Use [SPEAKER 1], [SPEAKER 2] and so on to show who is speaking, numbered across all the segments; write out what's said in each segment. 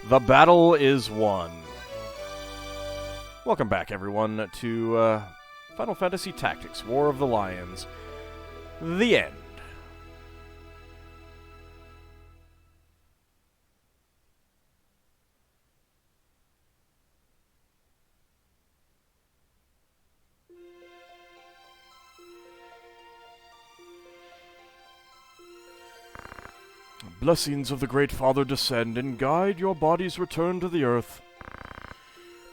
[SPEAKER 1] The battle is won. Welcome back, everyone, to Final Fantasy Tactics: War of the Lions. The end. Blessings of the Great Father descend and guide your body's return to the earth.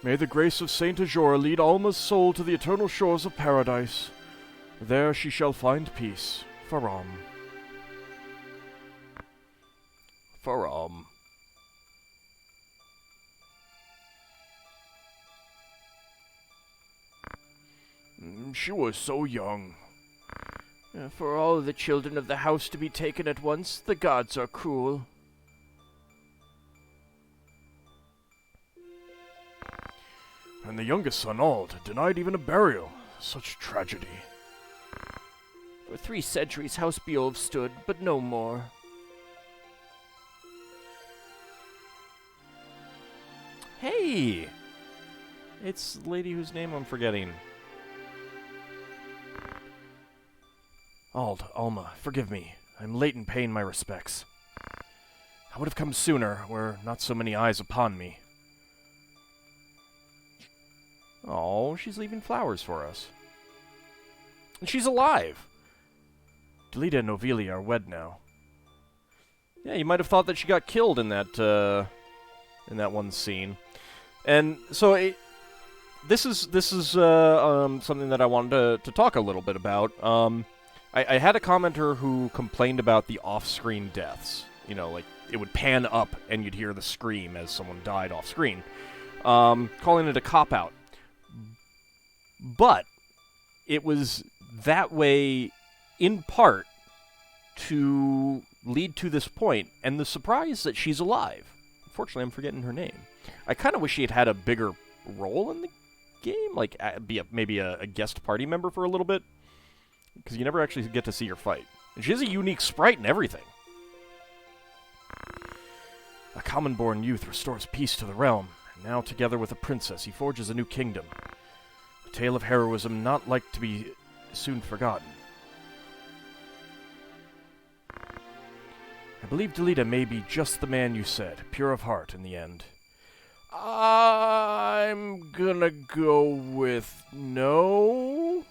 [SPEAKER 1] May the grace of Saint Ajora lead Alma's soul to the eternal shores of paradise. There she shall find peace. Faram. Faram. She was so young.
[SPEAKER 2] For all the children of the house to be taken at once, the gods are cruel.
[SPEAKER 1] And the youngest son, Ald, denied even a burial. Such tragedy.
[SPEAKER 2] For 3 centuries House Beolve stood, but no more.
[SPEAKER 1] Hey! It's the lady whose name I'm forgetting. Ald, Alma, forgive me. I'm late in paying my respects. I would have come sooner, were not so many eyes upon me. Oh, she's leaving flowers for us. And she's alive! Delita and Novelia are wed now. Yeah, you might have thought that she got killed in that one scene. And so this is something that I wanted to talk a little bit about. I had a commenter who complained about the off-screen deaths. You know, like, it would pan up and you'd hear the scream as someone died off-screen. Calling it a cop-out. But it was that way, in part, to lead to this point, and the surprise that she's alive. Unfortunately, I'm forgetting her name. I kind of wish she had had a bigger role in the game, like, maybe a guest party member for a little bit. Because you never actually get to see her fight. And she has a unique sprite and everything. A common-born youth restores peace to the realm, and now together with a princess he forges a new kingdom. A tale of heroism not like to be soon forgotten. I believe Delita may be just the man you said, pure of heart in the end. I'm gonna go with no.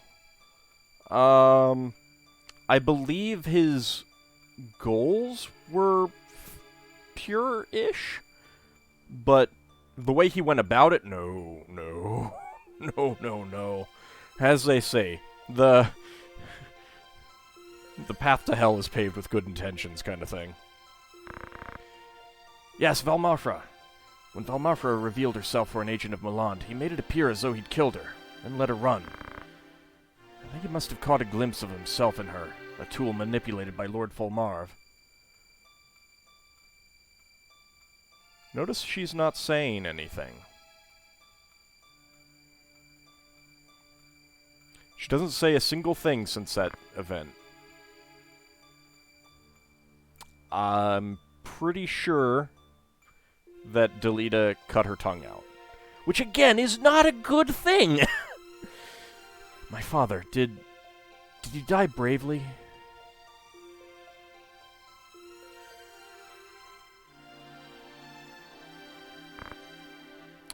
[SPEAKER 1] I believe his goals were pure-ish, but the way he went about it, no. As they say, the path to hell is paved with good intentions, kind of thing. Yes, Valmarfra. When Valmarfra revealed herself for an agent of Milan, he made it appear as though he'd killed her, then let her run. I think he must have caught a glimpse of himself in her, a tool manipulated by Lord Fulmarv. Notice she's not saying anything. She doesn't say a single thing since that event. I'm pretty sure that Delita cut her tongue out. Which, again, is not a good thing! My father, did he die bravely?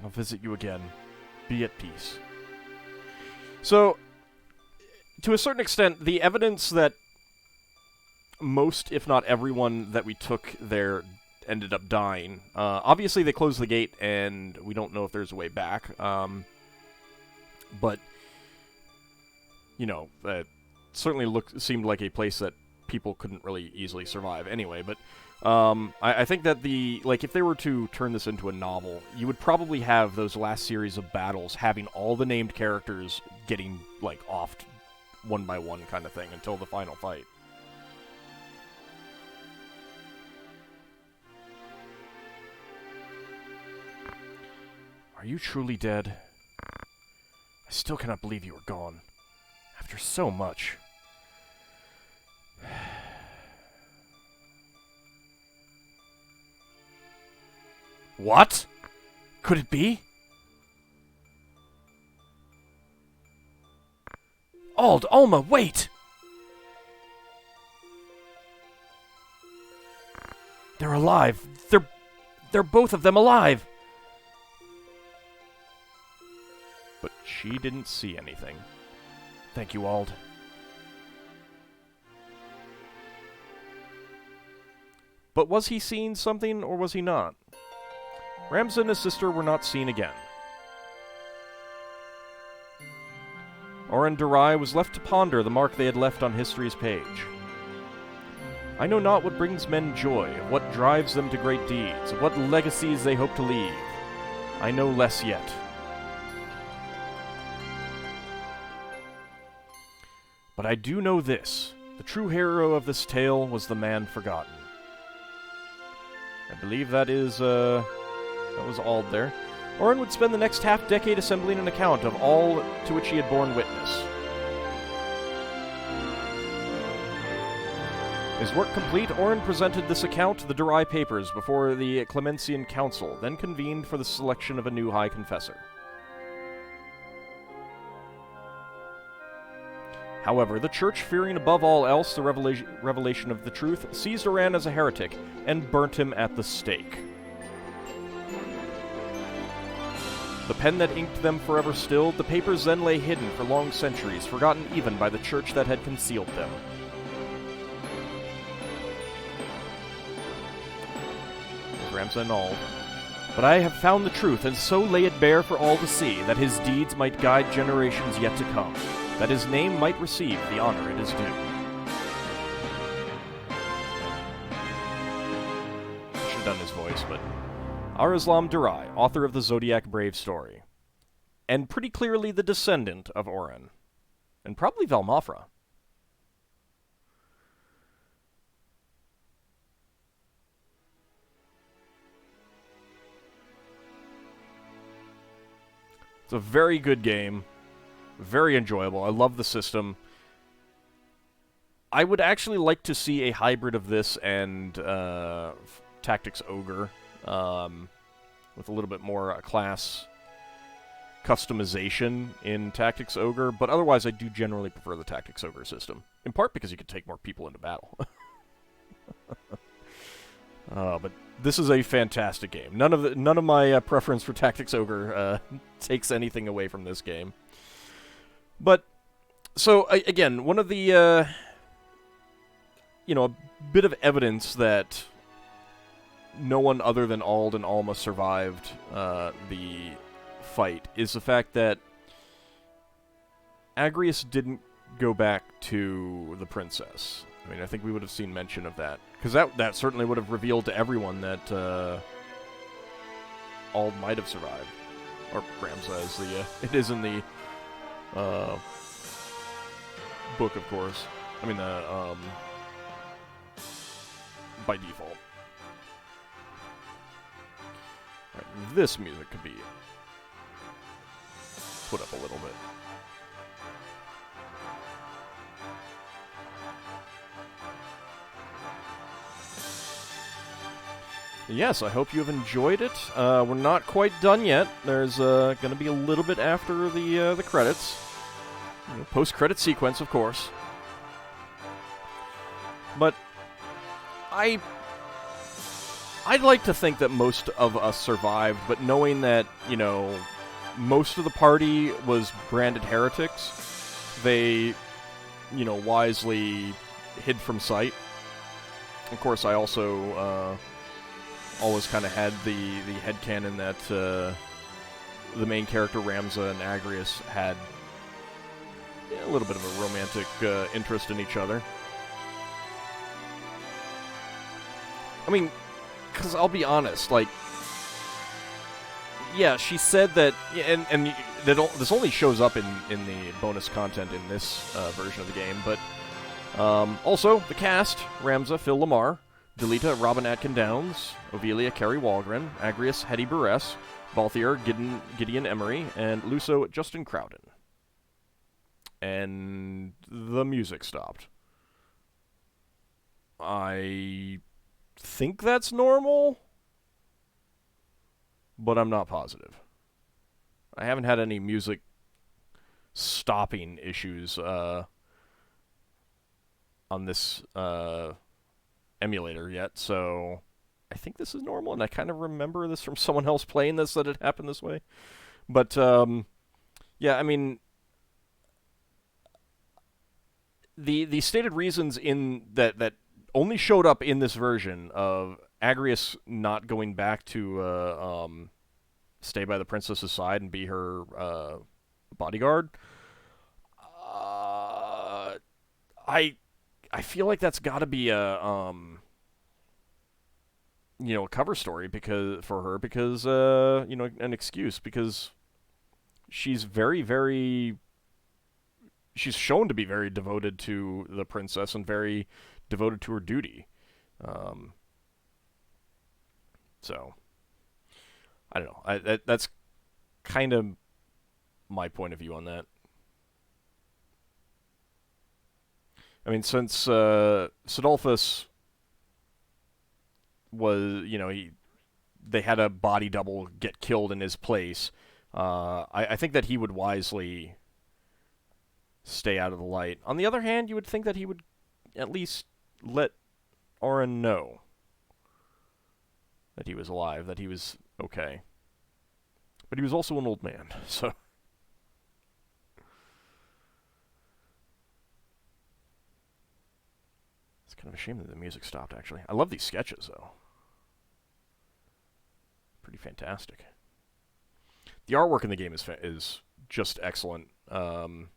[SPEAKER 1] I'll visit you again. Be at peace. So, to a certain extent, the evidence that most, if not everyone, that we took there ended up dying. Obviously, they closed the gate, and we don't know if there's a way back. But you know, certainly seemed like a place that people couldn't really easily survive anyway, but I think that if they were to turn this into a novel, you would probably have those last series of battles having all the named characters getting, like, offed one by one kind of thing until the final fight. Are you truly dead? I still cannot believe you were gone. After so much. What? Could it be? Alma, wait! They're alive. They're both of them alive. But she didn't see anything. Thank you, Ald. But was he seeing something, or was he not? Ramza and his sister were not seen again. Oren Durai was left to ponder the mark they had left on history's page. I know not what brings men joy, of what drives them to great deeds, of what legacies they hope to leave. I know less yet. But I do know this. The true hero of this tale was the man forgotten. I believe that was Ald there. Oren would spend the next half-decade assembling an account of all to which he had borne witness. His work complete, Oren presented this account to the Durai papers before the Clemencian Council, then convened for the selection of a new High Confessor. However, the Church, fearing above all else the revelation of the truth, seized Oran as a heretic and burnt him at the stake. The pen that inked them forever stilled, the papers then lay hidden for long centuries, forgotten even by the Church that had concealed them. Ramza and Ald. But I have found the truth, and so lay it bare for all to see, that his deeds might guide generations yet to come, that his name might receive the honor it is due. I should have done his voice, but... Ar-Islam Durai, author of the Zodiac Brave story. And pretty clearly the descendant of Oren. And probably Valmafra. It's a very good game. Very enjoyable. I love the system. I would actually like to see a hybrid of this and Tactics Ogre, with a little bit more class customization in Tactics Ogre, but otherwise I do generally prefer the Tactics Ogre system. In part because you can take more people into battle. But this is a fantastic game. None of my preference for Tactics Ogre takes anything away from this game. But so again, one of the a bit of evidence that no one other than Ald and Alma survived the fight is the fact that Agrius didn't go back to the princess. I mean, I think we would have seen mention of that. Because that certainly would have revealed to everyone that Ald might have survived. Or Ramza, as it is in the book, of course. I mean, by default. Right, this music could be put up a little bit. Yes, I hope you have enjoyed it. We're not quite done yet. There's going to be a little bit after the credits. Post-credit sequence, of course. But I'd like to think that most of us survived, but knowing that, most of the party was branded heretics, they, wisely hid from sight. Of course, I also always kind of had the headcanon that the main character, Ramza, and Agrius had a little bit of a romantic interest in each other. I mean, because I'll be honest, yeah, she said that, and this only shows up in the bonus content in this version of the game, but also the cast: Ramza, Phil Lamar, Delita, Robin Atkin Downs, Ovelia, Kerry Walgren, Agrius, Hetty Buress, Balthier, Gideon Emery, and Luso, Justin Crowden. And the music stopped. I think that's normal. but I'm not positive. I haven't had any music stopping issues on this emulator yet, so I think this is normal, and I kind of remember this from someone else playing this, that it happened this way. But, yeah, I mean, the stated reasons in that only showed up in this version of Agrias not going back to stay by the princess's side and be her bodyguard. I feel like that's got to be a a cover story for her because an excuse, because she's she's shown to be very devoted to the princess and very devoted to her duty. So I don't know. That's kind of my point of view on that. I mean, since Sidolphus was, they had a body double get killed in his place, I think that he would wisely stay out of the light. On the other hand, you would think that he would at least let Auron know that he was alive, that he was okay. But he was also an old man, so... It's kind of a shame that the music stopped, actually. I love these sketches, though. Pretty fantastic. The artwork in the game is just excellent. I'm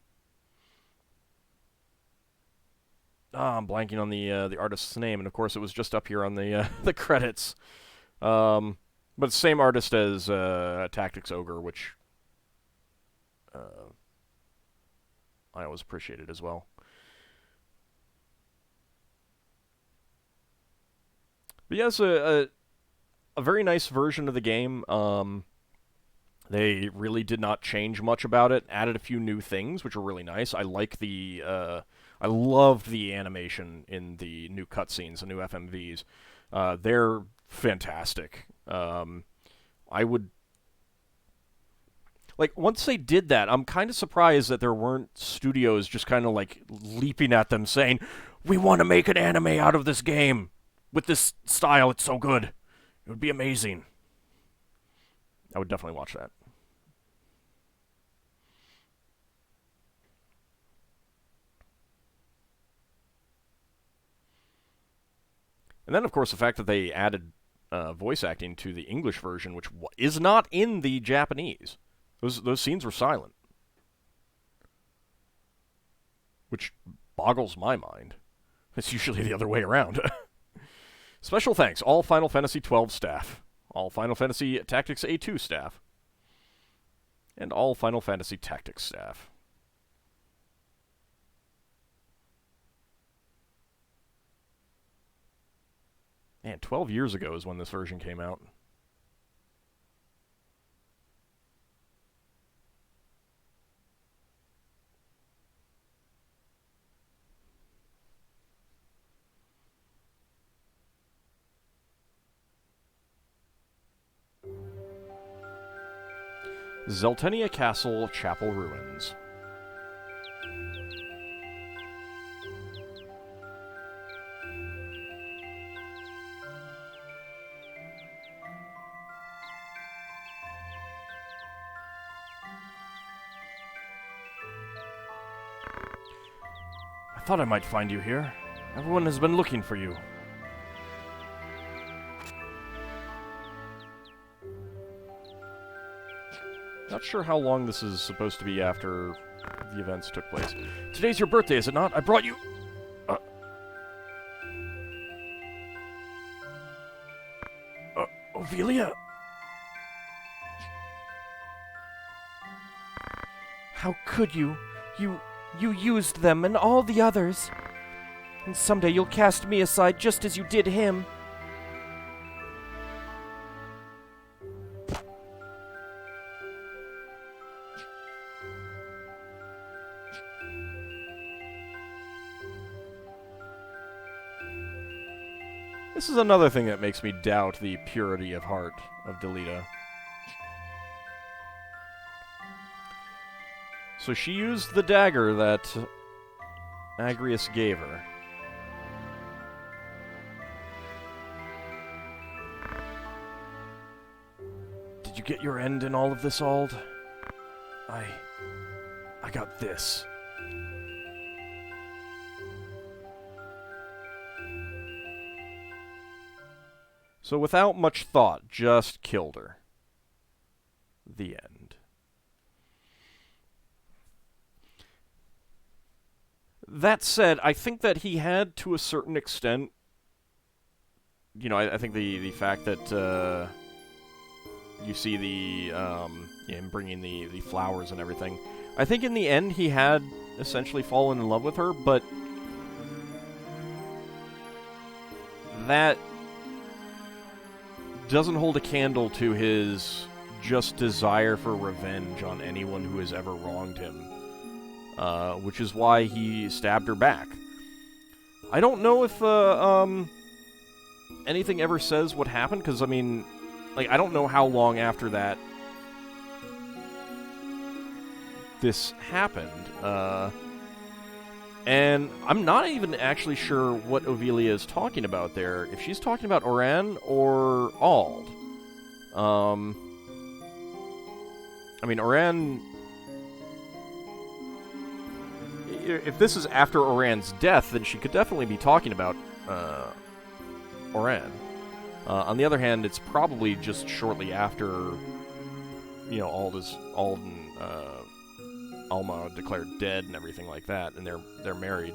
[SPEAKER 1] blanking on the artist's name, and of course it was just up here on the the credits. But it's the same artist as Tactics Ogre, which I always appreciated as well. But yeah, it's a very nice version of the game. They really did not change much about it. Added a few new things, which are really nice. I like I loved the animation in the new cutscenes, the new FMVs. They're fantastic. I would... Like, once they did that, I'm kind of surprised that there weren't studios just kind of, like, leaping at them saying, "We want to make an anime out of this game with this style. It's so good. It would be amazing." I would definitely watch that. And then, of course, the fact that they added voice acting to the English version, which is not in the Japanese. Those scenes were silent, which boggles my mind. It's usually the other way around. Special thanks, all Final Fantasy XII staff, all Final Fantasy Tactics A2 staff, and all Final Fantasy Tactics staff. Man, 12 years ago is when this version came out. Zeltenia Castle Chapel Ruins. I thought I might find you here. Everyone has been looking for you. Not sure how long this is supposed to be after the events took place. Today's your birthday, is it not? I brought you... Ophelia?
[SPEAKER 2] How could you? You used them and all the others. And someday you'll cast me aside just as you did him.
[SPEAKER 1] This is another thing that makes me doubt the purity of heart of Delita. So she used the dagger that Agrius gave her. Did you get your end in all of this, Auld? I got this. So without much thought, just killed her. The end. That said, I think that he had, to a certain extent, you know, I think the fact that you see the him bringing the flowers and everything, I think in the end he had essentially fallen in love with her, but that doesn't hold a candle to his just desire for revenge on anyone who has ever wronged him, which is why he stabbed her back. I don't know if anything ever says what happened, because, I mean, like, I don't know how long after that this happened, and I'm not even actually sure what Ovelia is talking about there, if she's talking about Oran or Auld. I mean, Oran... If this is after Oran's death, then she could definitely be talking about Oran. On the other hand, it's probably just shortly after, you know, Auld and Alma declared dead and everything like that, and they're married.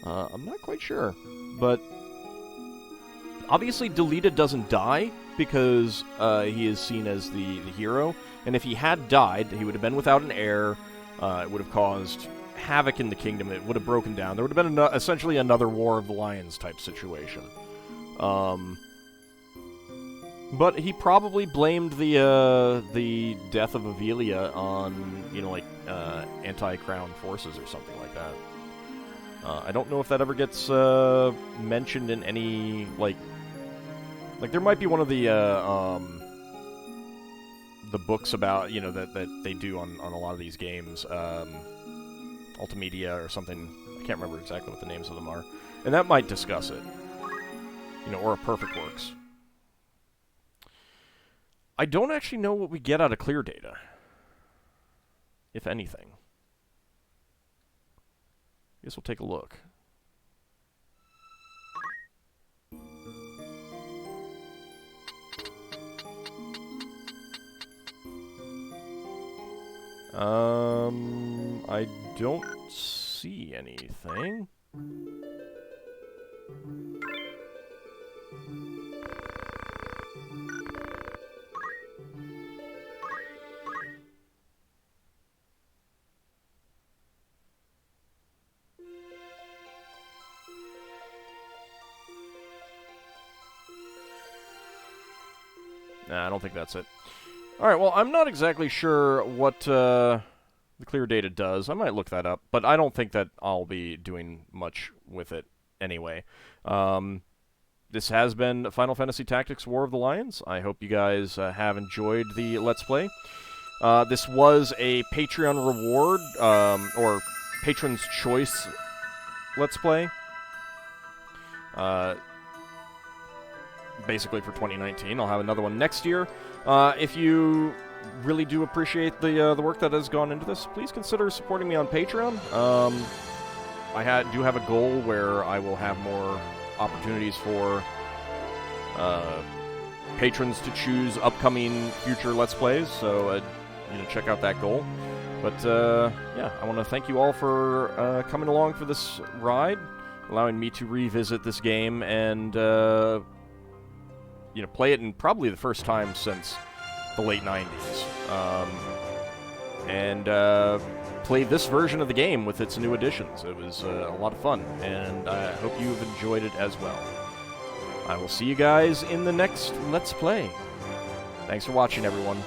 [SPEAKER 1] I'm not quite sure, but obviously Delita doesn't die because he is seen as the hero, and if he had died, he would have been without an heir. It would have caused havoc in the kingdom. It would have broken down. There would have been essentially another War of the Lions type situation. But he probably blamed the death of Ivalice on, you know, like, anti-crown forces or something like that. I don't know if that ever gets mentioned in any, like there might be one of the books about, you know, that they do on a lot of these games, Ultimedia or something. I can't remember exactly what the names of them are, and that might discuss it, you know, or a Perfect Works. I don't actually know what we get out of clear data, if anything. I guess we'll take a look. I don't see anything. Nah, I don't think that's it. Alright, well, I'm not exactly sure what the clear data does. I might look that up, but I don't think that I'll be doing much with it anyway. This has been Final Fantasy Tactics War of the Lions. I hope you guys have enjoyed the Let's Play. This was a Patreon reward, or Patron's Choice Let's Play. Basically for 2019. I'll have another one next year. If you really do appreciate the work that has gone into this, please consider supporting me on Patreon. I do have a goal where I will have more opportunities for patrons to choose upcoming future Let's Plays, so you know, check out that goal. But yeah, I want to thank you all for coming along for this ride, allowing me to revisit this game and you know, play it in probably the first time since the late 90s. And play this version of the game with its new additions. It was a lot of fun, and I hope you've enjoyed it as well. I will see you guys in the next Let's Play. Thanks for watching, everyone.